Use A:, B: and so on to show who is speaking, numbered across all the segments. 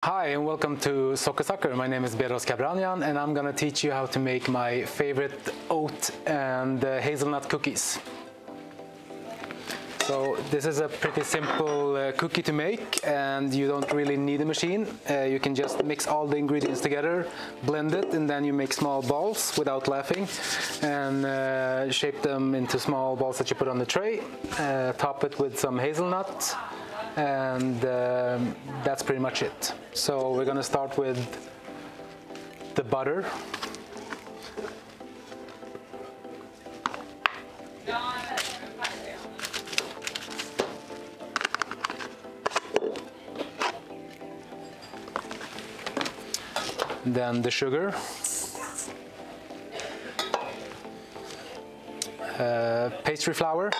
A: Hi and welcome to Soccer. My name is Bedros Kabranian and I'm gonna teach you how to make my favorite oat and hazelnut cookies. So this is a pretty simple cookie to make and you don't really need a machine. You can just mix all the ingredients together, blend it, and then you make small balls without laughing and shape them into small balls that you put on the tray. Top it with some hazelnut. And that's pretty much it. So we're gonna start with the butter. Then the sugar. Pastry flour.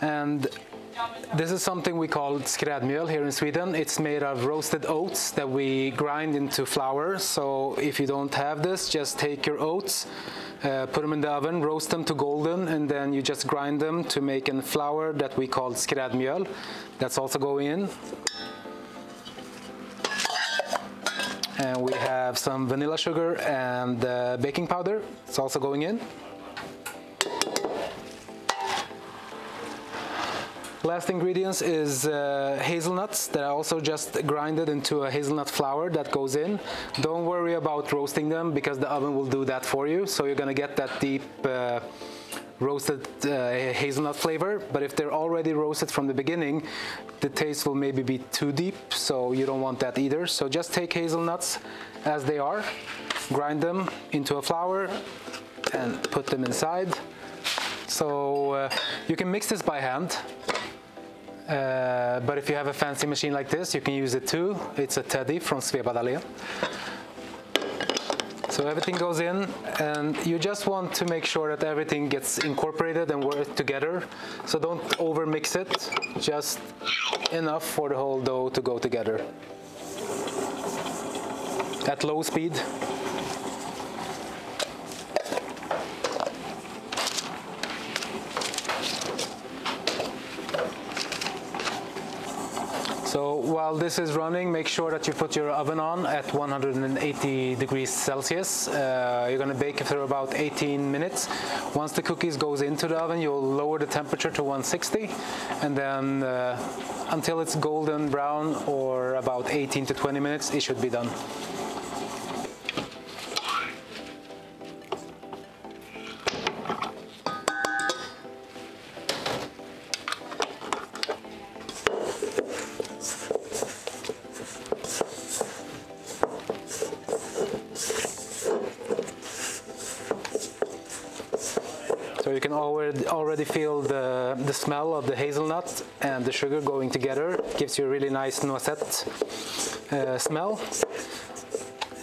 A: And this is something we call skrädmjöl here in Sweden. It's made of roasted oats that we grind into flour. So if you don't have this, just take your oats, put them in the oven, roast them to golden, and then you just grind them to make a flour that we call skrädmjöl. That's also going in. And we have some vanilla sugar and baking powder. It's also going in. Last ingredients is hazelnuts that I also just grinded into a hazelnut flour that goes in. Don't worry about roasting them because the oven will do that for you. So you're gonna get that deep roasted hazelnut flavor. But if they're already roasted from the beginning, the taste will maybe be too deep. So you don't want that either. So just take hazelnuts as they are, grind them into a flour and put them inside. So you can mix this by hand. But if you have a fancy machine like this, you can use it too. It's a Teddy from Svebadalen. So everything goes in, and you just want to make sure that everything gets incorporated and work together. So don't over mix it, just enough for the whole dough to go together. At low speed. So while this is running, make sure that you put your oven on at 180 degrees Celsius. You're going to bake it for about 18 minutes. Once the cookies goes into the oven, you'll lower the temperature to 160, and then until it's golden brown, or about 18 to 20 minutes, it should be done. So you can already feel the smell of the hazelnut and the sugar going together. It gives you a really nice noisette smell.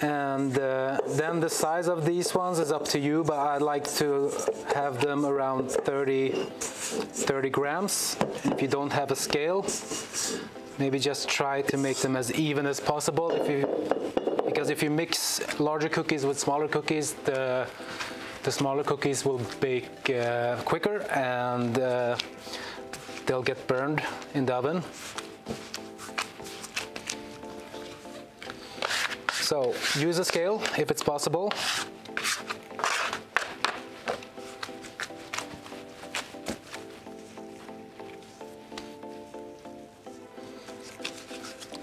A: And then the size of these ones is up to you, but I like to have them around 30 grams. If you don't have a scale, maybe just try to make them as even as possible. Because if you mix larger cookies with smaller cookies, the smaller cookies will bake quicker and they'll get burned in the oven. So use a scale if it's possible.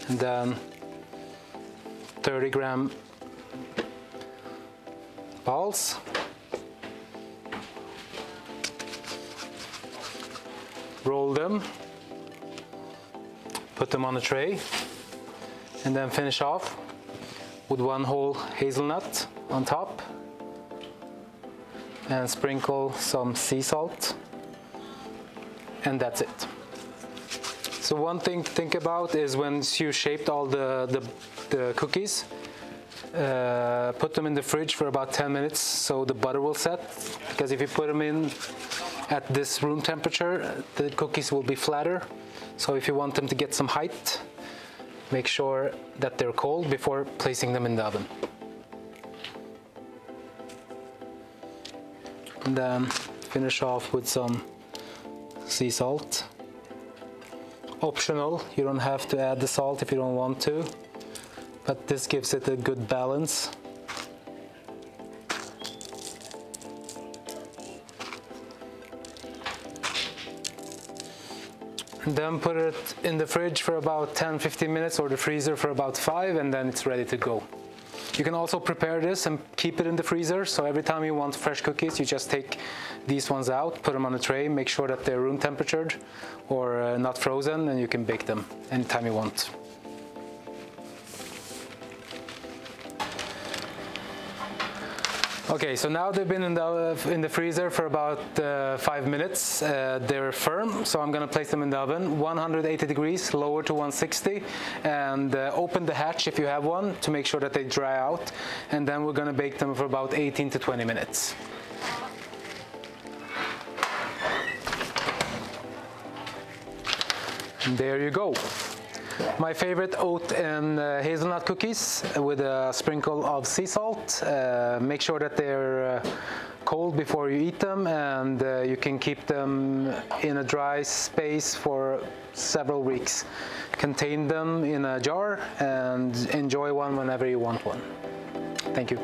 A: And then 30-gram balls. Roll them, put them on a tray, and then finish off with one whole hazelnut on top, and sprinkle some sea salt, and that's it. So one thing to think about is once you shaped all the cookies, put them in the fridge for about 10 minutes so the butter will set, because if you put them in at this room temperature, the cookies will be flatter. So if you want them to get some height, make sure that they're cold before placing them in the oven. And then finish off with some sea salt optional. You don't have to add the salt if you don't want to, but this gives it a good balance. And then put it in the fridge for about 10-15 minutes, or the freezer for about 5, and then it's ready to go. You can also prepare this and keep it in the freezer, so every time you want fresh cookies, you just take these ones out, put them on a tray, make sure that they're room temperatured or not frozen, and you can bake them anytime you want. Okay, so now they've been in the freezer for about 5 minutes. They're firm, so I'm going to place them in the oven, 180 degrees, lower to 160, and open the hatch if you have one to make sure that they dry out. And then we're going to bake them for about 18 to 20 minutes. And there you go. My favorite oat and hazelnut cookies with a sprinkle of sea salt. Make sure that they're cold before you eat them, and you can keep them in a dry space for several weeks. Contain them in a jar and enjoy one whenever you want one. Thank you.